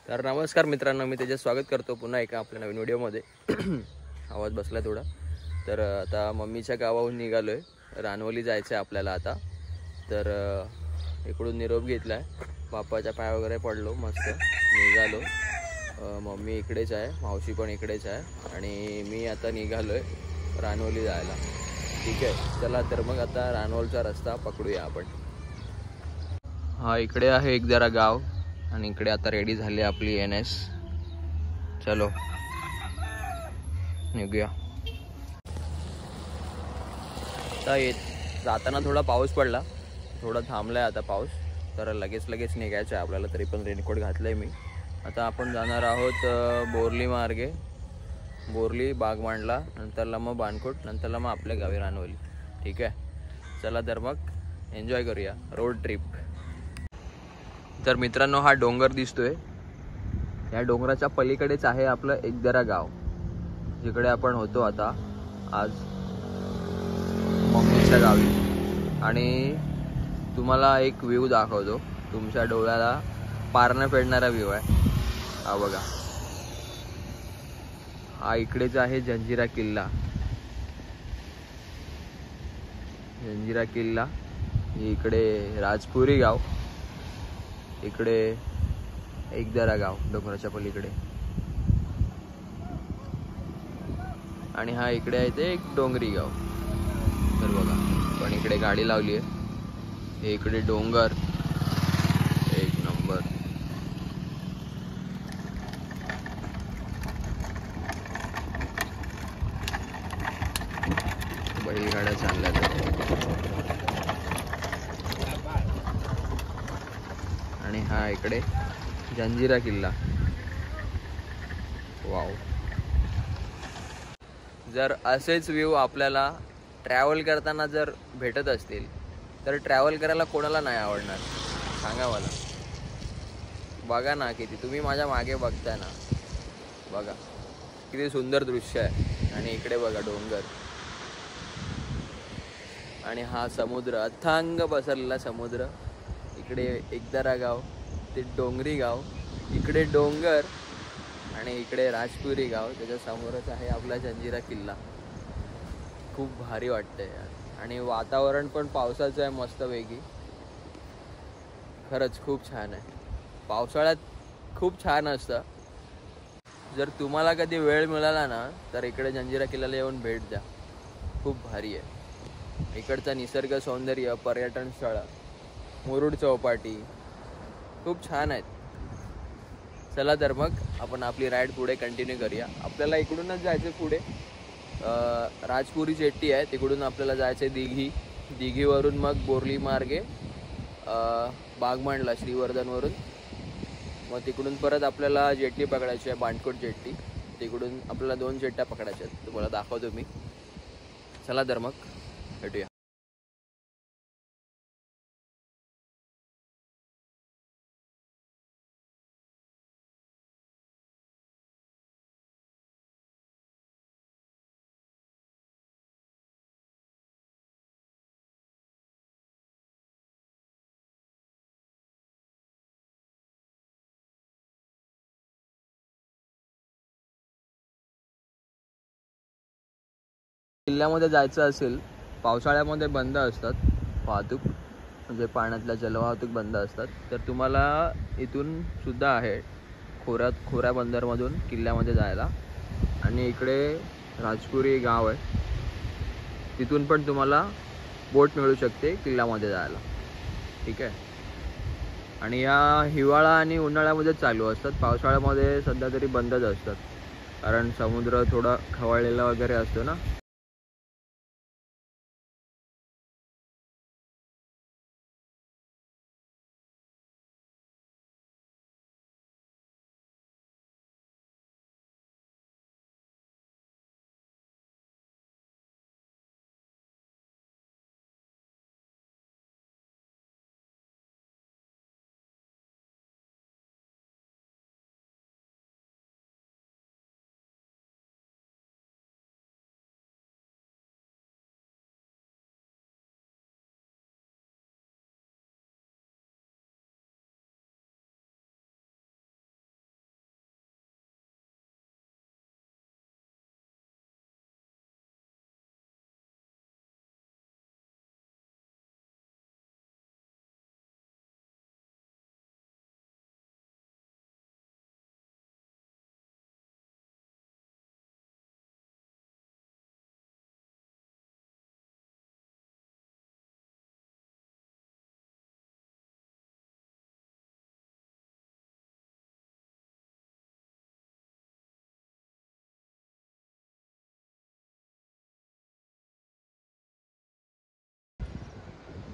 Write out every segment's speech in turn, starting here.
तर नमस्कार मित्रांनो, मी त्याचे स्वागत करतो पुन्हा एका आपल्या नवीन व्हिडिओमध्ये। आवाज बसला थोडा। तर आता मम्मीच्या गावाहून निघालोय, रानवली जायचं आहे आपल्याला आता। तर इकडून निरोप घेतलाय, बाप्पाच्या पाय वगैरे पडलो, मस्त निघालो। मम्मी इकडेच आहे, मावशी पण इकडेच आहे आणि मी आता निघालोय रानवली जायला। ठीक आहे, चला तर मग आता रानवलचा रस्ता पकडूया आपण। हा इकडे आहे एक जरा गाव आणि इकडे आता रेडी झाली आपली NS। चलो निघूया। आता जाताना थोडा पाऊस पडला, थोडा थांबलाय आता पाऊस, तर लगेच निघायचं आहे आपल्याला। तरी पण रेनकोट घातलंय मी। आता आपण जाणार आहोत बोरली मार्गे, बोरली बागमांडला, नंतरला मग बाणकोट, नंतरला मग आपल्या गावी रानवली। ठीक आहे, चला तर मग एन्जॉय करूया रोड ट्रिप. तर मित्रांनो, हा डोंगर दिसतोय, या डोंगराच्या पलीकडेच आहे आपलं एकदरा गाव, जिकडे आपण होतो आता आज मम्मीच्या गावी. आणि तुम्हाला एक व्ह्यू दाखवतो, तुमच्या डोळ्याला पारणं फेडणारा व्ह्यू आहे. हा बघा, हा इकडेच आहे जंजिरा किल्ला. जंजिरा किल्ला, इकडे राजपुरी गाव, इकडे एकदरा गाव डोंगराच्या पलीकडे, आणि हा इकडे आहे ते एक डोंगरी गाव. तर बघा, पण इकडे गाडी लावली आहे. हे इकडे डोंगर, एक नंबर. बैलगाड्या चालल्या. आणि हा इकडे जंजिरा किल्ला. वाव. जर असेच व्ह्यू आपल्याला ट्रॅव्हल करताना जर भेटत असतील तर ट्रॅव्हल करायला कोणाला नाही आवडणार, सांगा मला. बघा ना, किती तुम्ही माझ्या मागे बघताय ना, बघा किती सुंदर दृश्य आहे. आणि इकडे बघा डोंगर, आणि हा समुद्र, अथांग पसरलेला समुद्र. इकडे एकदरा गाव, ते डोंगरी गाव, इकडे डोंगर, आणि इकडे राजपुरी गाव. त्याच्या समोरच आहे आपला जंजिरा किल्ला. खूप भारी वाटतंय यार. आणि वातावरण पण पावसाचं आहे मस्तपैकी. खरंच खूप छान आहे. पावसाळ्यात खूप छान असतं. जर तुम्हाला कधी वेळ मिळाला ना तर इकडे जंजिरा किल्ल्याला येऊन भेट द्या. खूप भारी आहे. इकडचा निसर्ग सौंदर्य, पर्यटन स्थळ, मुरुड चौपाटी खूप छान आहेत. चला तर मग आपण आपली राईड पुढे कंटिन्यू करूया. आपल्याला इकडूनच जायचं पुढे. राजपुरी जेट्टी आहे, तिकडून आपल्याला जायचं आहे दिघीवरून मग बोर्ली मार्गे बागमांडला श्रीवर्धनवरून. मग तिकडून परत आपल्याला जेट्टी पकडायची आहे, बाणकोट जेट्टी. तिकडून आपल्याला 2 जेट्ट्या पकडायच्या आहेत, तुम्हाला दाखवतो मी. चला तर मग भेटूया. किल्ल्यामध्ये जायचं असेल, पावसाळ्यामध्ये बंद असतात वाहतूक, म्हणजे पाण्यातल्या जलवाहतूक बंद असतात. तर तुम्हाला इथून सुद्धा आहे खोऱ्या बंदरमधून किल्ल्यामध्ये जायला. आणि इकडे राजपुरी गाव आहे, तिथून पण तुम्हाला बोट मिळू शकते किल्ल्यामध्ये जायला. ठीक आहे. आणि या हिवाळा आणि उन्हाळ्यामध्ये चालू असतात, पावसाळ्यामध्ये सध्या तरी बंदच असतात, कारण समुद्र थोडा खवळलेला वगैरे असतो ना.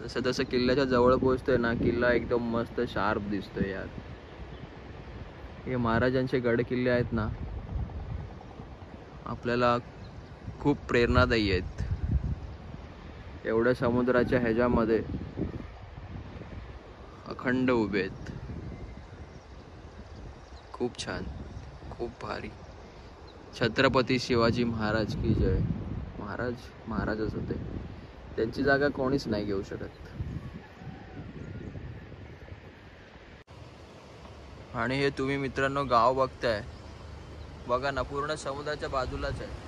जसं जसं किल्ल्याच्या जवळ पोहोचतोय ना, किल्ला एकदम मस्त शार्प दिसतोय यार. हे महाराजांचे गड किल्ले आहेत ना, आपल्याला खूप प्रेरणादायी आहेत. एवढ्या समुद्राच्या ह्याच्यामध्ये अखंड उभे आहेत. खूप छान, खूप भारी. छत्रपती शिवाजी महाराज की जय. महाराजच होते, त्यांची जागा कोणीच नाही घेऊ शकत. आणि हे तुम्ही मित्रांनो गाव बघताय, बघा ना, पूर्ण समुद्राच्या बाजूलाच आहे.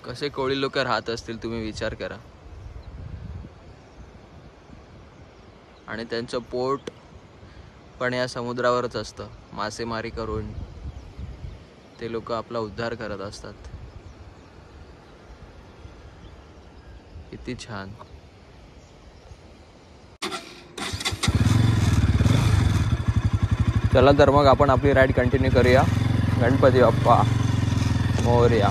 कसे कोळी लोक राहत असतील तुम्ही विचार करा. आणि त्यांचं पोट पण या समुद्रावरच असतं. मासेमारी करून ते लोक आपला उद्धार करत असतात. किती छान. चला तर मग आपण आपली राईड कंटिन्यू करूया. गणपती बाप्पा मोरया.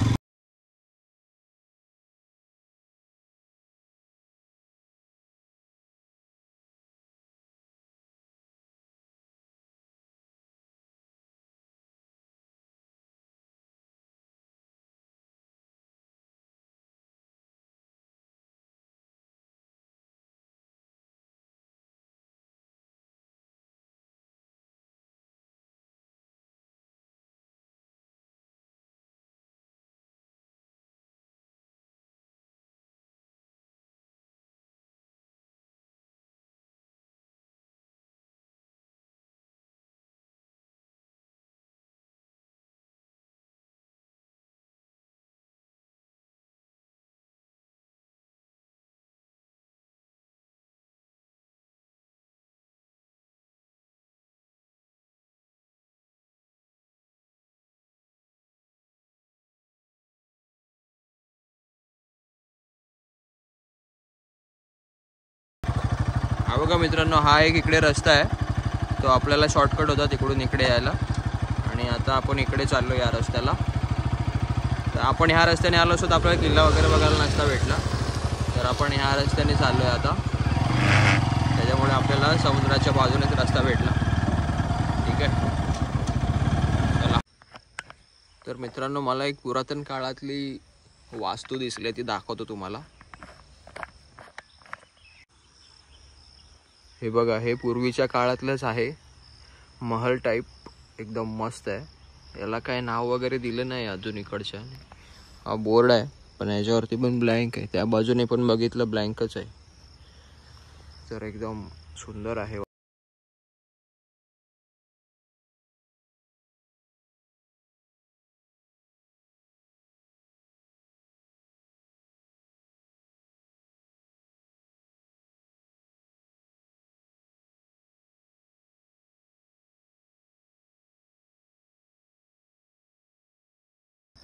हा बघा मित्रांनो, हा एक इकडे रस्ता आहे, तो आपल्याला शॉर्टकट होता तिकडून इकडे यायला. आणि आता आपण इकडे चाललो या रस्त्याला. तर आपण ह्या रस्त्याने आलो असतो तर आपल्याला किल्ला वगैरे बघायला नसता भेटला. तर आपण ह्या रस्त्याने चाललो आहे आता, त्याच्यामुळे आपल्याला समुद्राच्या बाजूनेच रस्ता भेटला. ठीक आहे, चला. तर मित्रांनो, मला एक पुरातन काळातली वास्तू दिसली, ती दाखवतो तुम्हाला. हे बघा, हे पूर्वीच्या काळातलंच आहे, महल टाईप, एकदम मस्त आहे. याला काय नाव वगैरे दिलं नाही अजून इकडच्या. हा बोर्ड आहे पण याच्यावरती पण ब्लँक आहे, त्या बाजूने पण बघितलं ब्लँकच आहे. तर एकदम सुंदर आहे.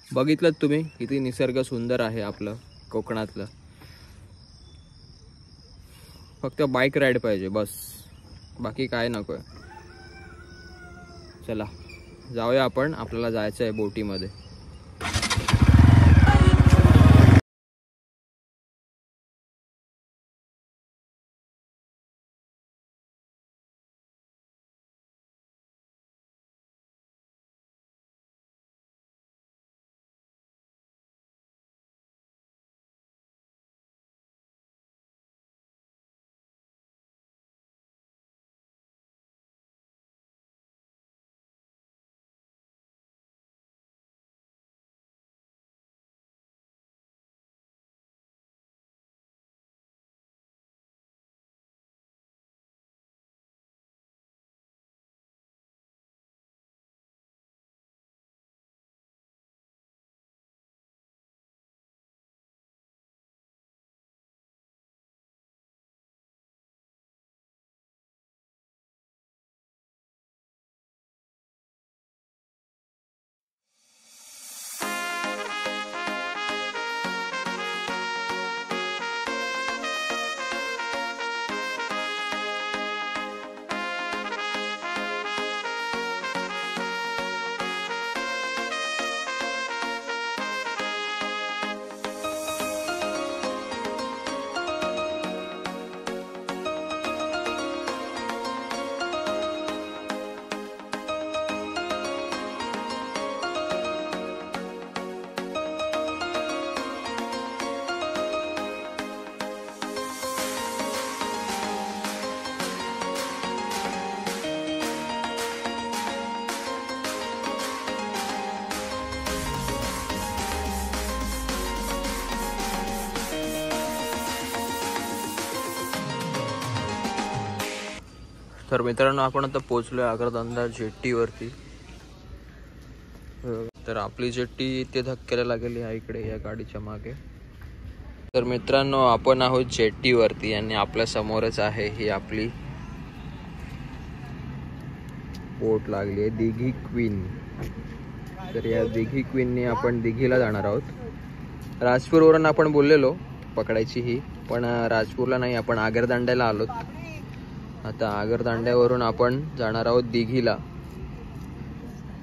बघितलं तुम्ही किती निसर्ग सुंदर आहे आपलं कोकणातलं. फक्त बाईक राईड पाहिजे बस, बाकी काय नकोय. चला जाऊया आपण, आपल्याला जायचं आहे बोटीमध्ये. तर मित्रांनो आपण आता पोहोचलोय आगरदांडा जेट्टीवरती. तर आपली जेट्टी इथे धक्क्याला लागलेली आहे इकडे या गाडीच्या मागे. तर मित्रांनो आपण आहोत जेट्टीवरती आणि आपल्या समोरच आहे ही आपली बोट लागली आहे दिघी क्वीन. तर या दिघी क्वीनने आपण दिघीला जाणार आहोत. राजपूरवरून आपण बोललेलो पकडायची ही, पण राजपूरला नाही, आपण आगरदांड्याला आलोत. आता आगरदांड्यावरून आपण जाणार आहोत दिघीला.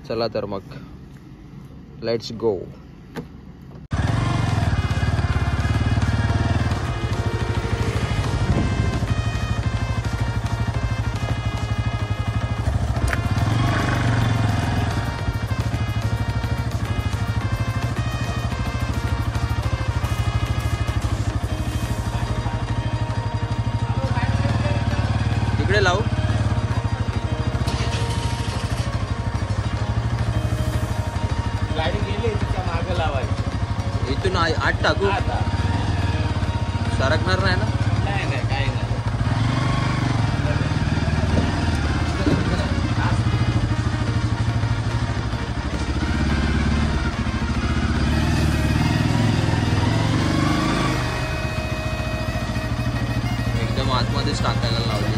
चला तर मग लेट्स गो. इकडे लावू. गाडी गेली तिच्या मागे लावायची. इथून आत टाकू. सरकणार नाही ना? नाही नाही काही नाही. एकदम आतमध्येच टाकायला लावली.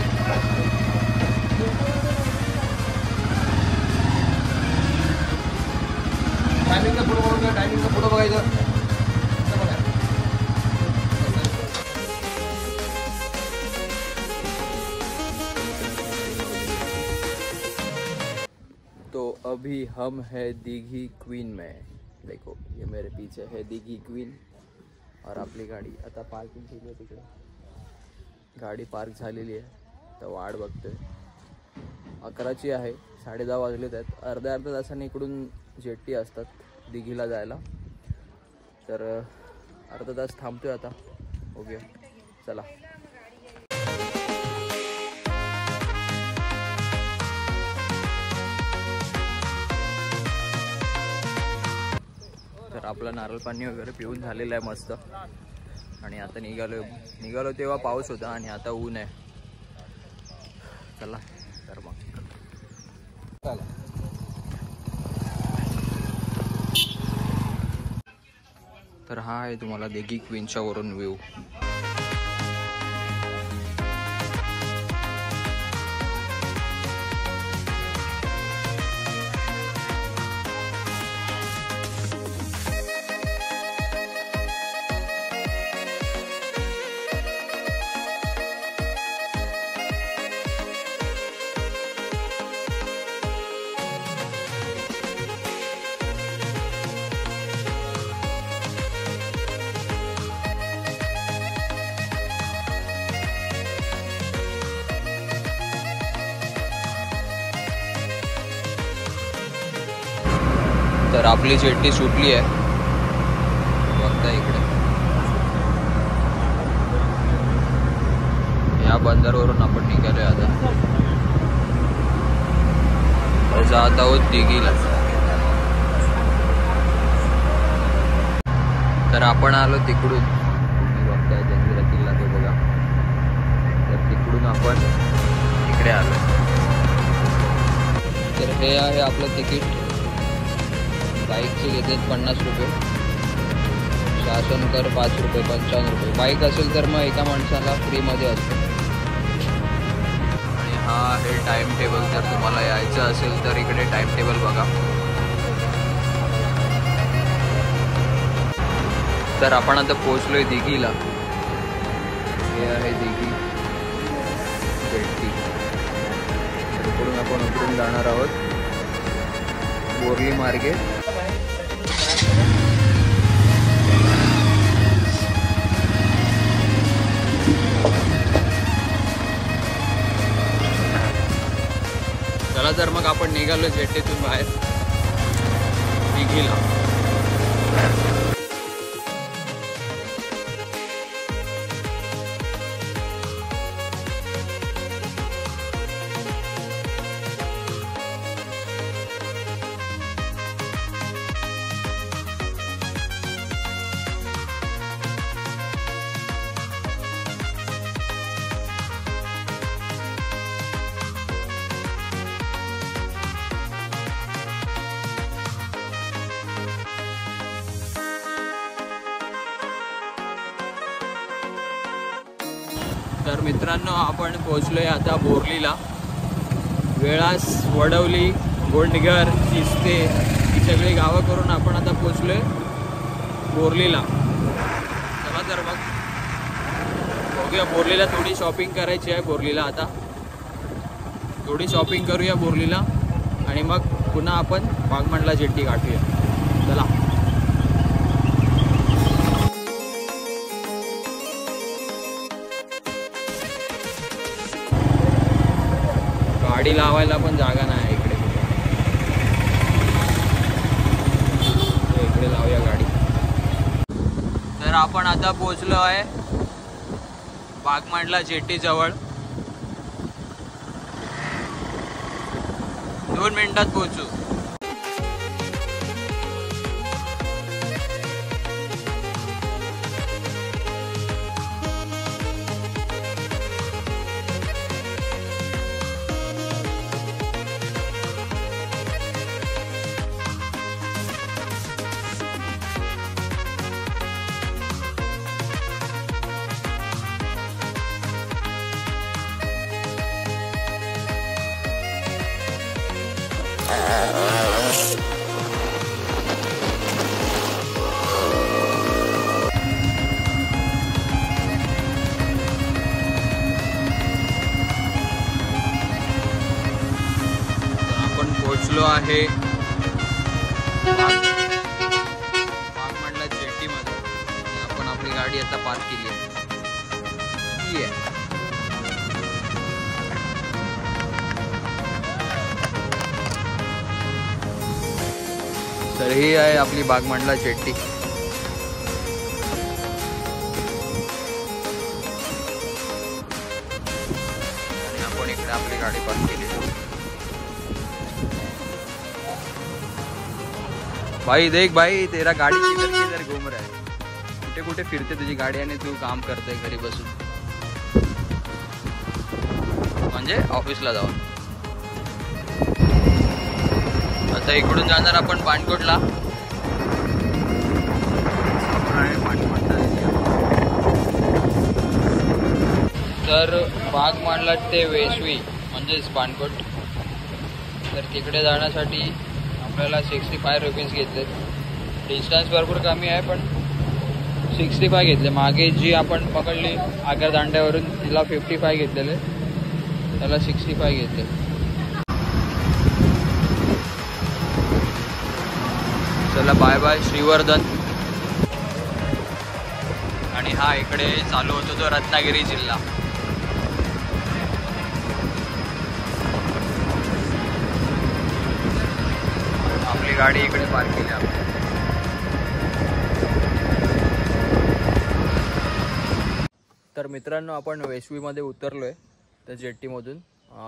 टायमिंगचा पुढं बघून टायमिंगचा पुढं बघायचं. तो अभी हम है दिघी क्वीन में. देखो ये मेरे पीछे है दिघी क्वीन और आपली गाडी आता पार्किंग केली आहे तिकडे. गाडी पार्क झालेली आहे. तर वाट बघतोय. 11ची आहे, 10:30 वाजलेत आहेत. अर्ध्या तासाने इकडून जेट्टी असतात दिघीला जायला. तर अर्धा तास थांबतोय आता. ओके चला. तर आपलं नारळ पाणी वगैरे पिऊन झालेलं आहे मस्त. आणि आता निघालो तेव्हा पाऊस होता आणि आता ऊन आहे. चला तर मग. तर हा आहे तुम्हाला दिघी क्वीनच्या वरून व्ह्यू. तर आपली जेट्टी सुटली आहे बघता इकडे. या बंदरवरून आपण निघालोय आता. जात आहोत दिघीला. तर आपण आलो तिकडून. बघताय जंजिरा किल्ला तो बघा. तर तिकडून आपण इकडे आलो. तर हे आहे आपलं तिकीट. बाईकचे घेतात 50 रुपये, शासन कर 5 रुपये, 55 रुपये. बाईक असेल तर मग एका माणसाला फ्रीमध्ये असतं. आणि हा आहे टाइम टेबल. जर तुम्हाला यायचं असेल तर इकडे टाइम टेबल बघा. तर आपण आता पोहोचलोय दिघीला. हे आहे दिघी जेट्टी. इकडून आपण उतरून जाणार आहोत बोरली मार्गे. चला तर मग आपण निघालो जेट्टीतून बाहेर दिघीला. तर मित्रांनो आपण पोहोचलोय आता बोरलीला. वेळास, वडवली, गोंडघर, चिस्ते ही सगळी गावं करून आपण आता पोहोचलोय बोरलीला. चला तर मग बघूया. बोरलीला थोडी शॉपिंग करायची आहे. बोरलीला आता थोडी शॉपिंग करूया बोरलीला आणि मग पुन्हा आपण वाघमंडला जेट्टी गाठूया. चला. गाडी लावायला पण जागा नाही इकडे. इकडे लावूया गाडी. तर आपण आता पोहोचलो आहे वाघमंडला जेट्टी जवळ. 2 मिनिटात पोहोचू. आपण पोहोचलो आहे वाघमंडला जेट्टी मध्ये. आपण आपली गाडी आता पार्क केली आहे. तर ही आहे आपली वाघमंडला जेट्टी. आणि आपण इकडे आपली गाडी पार्क केली. भाई देख भाई, तेरा गाड़ी किधर किधर घूम रहा है. कुठे कुठे फिरते तुझी गाडी आणि तू काम करतोय घरी बसून, म्हणजे ऑफिसला जाऊन. आता इकडून जाणार आपण पाणकोटला. तर वाघमंडला ते वेशवी म्हणजेच पाणकोट, तर तिकडे जाण्यासाठी आपल्याला 65 रुपीज घेतले. डिस्टन्स भरपूर कमी आहे पण 65 घेतले. मागे जी आपण पकडली आगरदांड्यावरून तिला 55 घेतलेले, त्याला 65 घेतले. चला बाय बाय श्रीवर्धन. आणि हा इकडे चालू होतो तो रत्नागिरी जिल्हा. आपली गाडी इकडे पार्क केली आपण. तर मित्रांनो आपण वेशवीमध्ये उतरलोय त्या जेट्टीमधून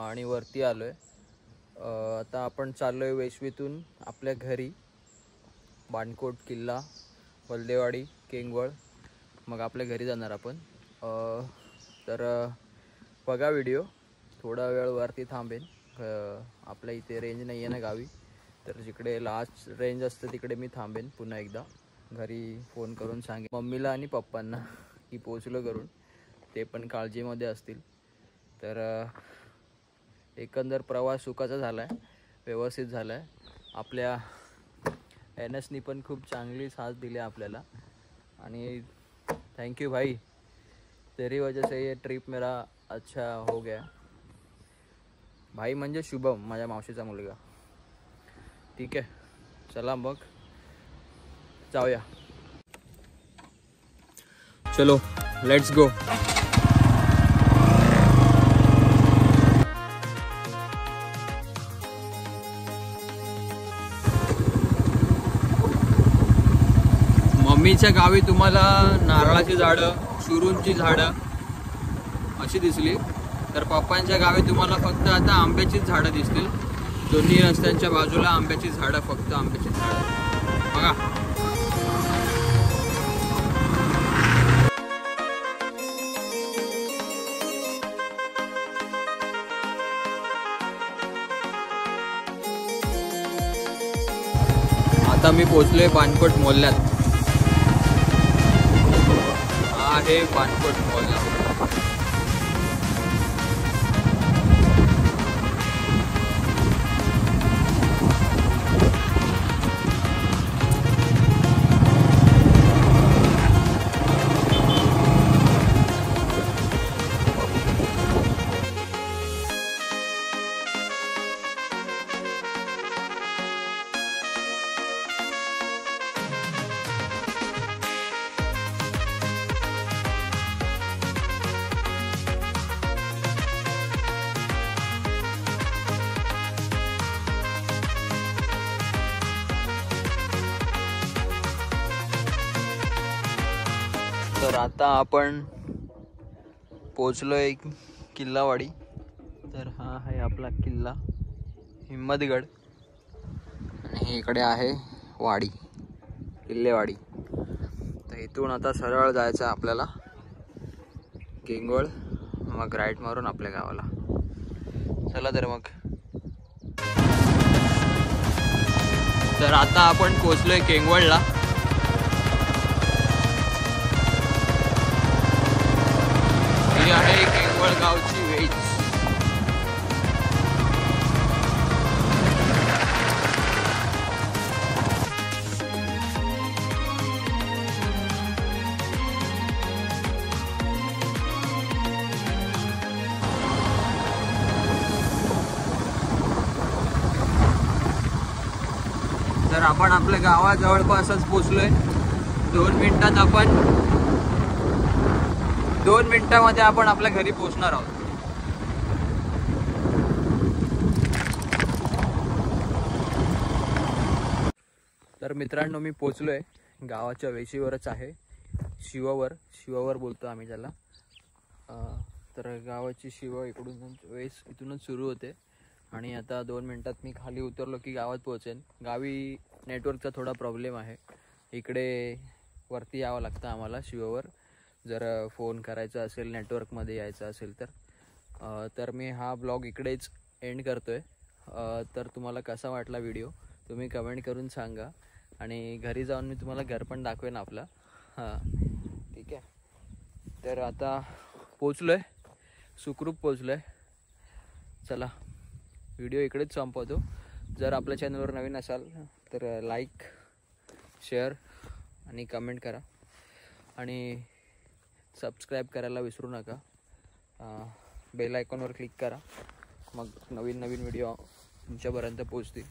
आणि वरती आलोय. आता आपण चाललोय वेशवीतून आपल्या घरी. बाणकोट, किल्ला, वलदेवाडी, केंगवळ, मग आपल्या घरी जाणार आपण. तर बघा व्हिडिओ. थोडा वेळ वरती थांबेन. आपल्या इथे रेंज नाही आहे ना गावी, तर जिकडे लास्ट रेंज असते तिकडे मी थांबेन. पुन्हा एकदा घरी फोन करून सांगेन मम्मीला आणि पप्पांना की पोचलो करून. ते पण काळजीमध्ये असतील. तर एकंदर प्रवास सुखाचा झाला आहे, व्यवस्थित झाला आहे. आपल्या NSनी पण खूप चांगली साथ दिली आपल्याला. आणि थैंक यू भाई, तेरी वजह से ये ट्रिप मेरा अच्छा हो गया. भाई म्हणजे शुभम, माझ्या मावशीचा मुलगा. ठीक आहे, चला मग जाऊया. चलो लेट्स गो. मम्मीच्या गावी तुम्हाला नारळाची झाडं, शुरूंची झाडं अशी दिसली, तर पप्पांच्या गावी तुम्हाला फक्त आता आंब्याचीच झाडं दिसतील. दोन्ही रस्त्यांच्या बाजूला आंब्याची झाडं, फक्त आंब्याची झाडं. बघा आता मी पोचलोय पाणकोट मोहल्ल्यात. आहे पाणकोट मोहल्ला. तर आता आपण पोचलोय किल्लावाडी. तर हा आहे आपला किल्ला हिम्मतगड आणि इकडे आहे वाडी, किल्लेवाडी. तर इथून आता सरळ जायचं आपल्याला केंगवळ, मग राईट मारून आपल्या गावाला. चला तर मग. तर आता आपण पोचलोय केंगवळला. ही आहे केंगवळ गावची वेच. तर आपण आपल्या गावा जवळपासच पोचलोय. 2 मिनिटामध्ये आपण आपल्या घरी पोहोचणार आहोत. तर मित्रांनो, मी पोचलोय गावाच्या वेशीवरच आहे. शिवावर बोलतो आम्ही त्याला. तर गावाची शिव इकडून वेस इथूनच सुरू होते आणि आता 2 मिनिटात मी खाली उतरलो की गावात पोहोचेन. गावी नेटवर्कचा थोडा प्रॉब्लेम आहे. इकडे वरती यावं लागतं आम्हाला शिवावर, जर फोन करायचा असेल, नेटवर्कमध्ये यायचं असेल तर मी हा ब्लॉग इकडेच एंड करतो आहे. तर तुम्हाला कसा वाटला व्हिडिओ तुम्ही कमेंट करून सांगा आणि घरी जाऊन मी तुम्हाला घर पण दाखवेन आपला. हां ठीक आहे. तर आता पोचलो आहे, सुखरूप पोचलो आहे. चला व्हिडिओ इकडेच संपवतो. जर आपल्या चॅनलवर नवीन असाल तर लाईक, शेअर आणि कमेंट करा आणि सबस्क्राईब करायला विसरू नका. बेल आयकॉनवर क्लिक करा, मग नवीन व्हिडिओ तुमच्यापर्यंत पोचतील.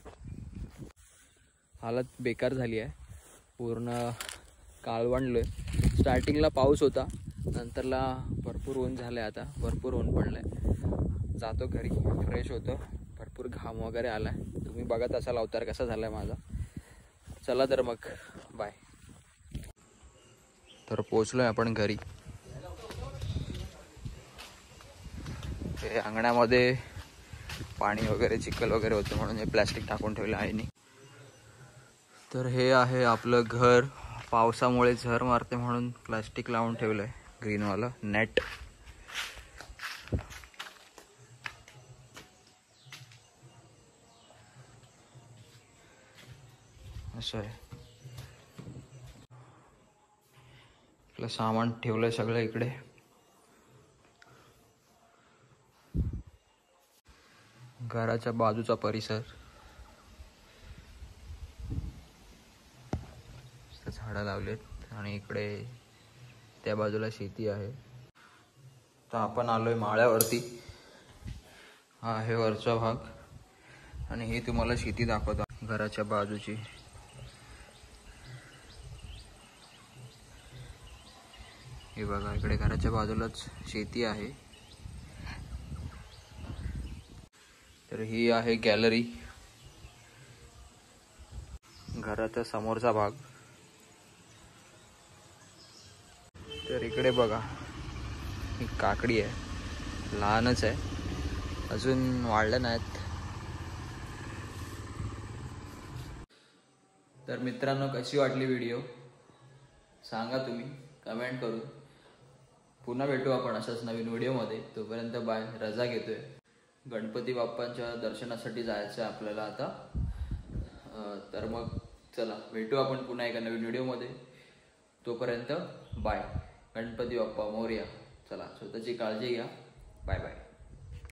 हालत बेकार झाली आहे, पूर्ण काळवंडलो आहे. स्टार्टिंगला पाऊस होता, नंतरला भरपूर ऊन झालं आहे. आता भरपूर ऊन पडलं आहे. जातो घरी, फ्रेश होतो. भरपूर घाम वगैरे आला आहे. तुम्ही बघत असाल अवतार कसा झाला आहे माझा. चला तर मग बाय. तर पोचलो आहे आपण घरी. हे अंगणामध्ये पाणी वगैरे चिखल वगैरे होतं म्हणून हे प्लॅस्टिक टाकून ठेवलं आहे. तर हे आहे आपलं घर. पावसामुळे झर मारते म्हणून प्लॅस्टिक लावून ठेवलं आहे, ग्रीनवाला नेट. असं आहे. आपलं सामान ठेवलंय सगळं इकडे. घराच्या बाजूचा परिसर, झाडं लावलेत आणि इकडे त्या बाजूला शेती आहे. तर आपण आलोय माळ्यावरती. हा आहे वरचा भाग आणि हे तुम्हाला शेती दाखवतो घराच्या बाजूची. हे बघा, इकडे घराच्या बाजूलाच शेती आहे. तर ही आहे गॅलरी, घराच्या समोरचा भाग. तर इकडे बघा, ही काकडी आहे, लहानच आहे, अजून वाढल्या नाहीत. तर मित्रांनो, कशी वाटली व्हिडिओ सांगा तुम्ही कमेंट करून. पुन्हा भेटू आपण अशाच नवीन व्हिडिओमध्ये. तोपर्यंत बाय. रजा घेतोय. गणपती बाप्पांच्या दर्शनासाठी जायचं आहे आपल्याला आता. तर मग चला भेटू आपण पुन्हा एका नवीन व्हिडिओमध्ये. तोपर्यंत बाय. गणपती बाप्पा मोरया. चला, स्वतःची काळजी घ्या. Bye bye.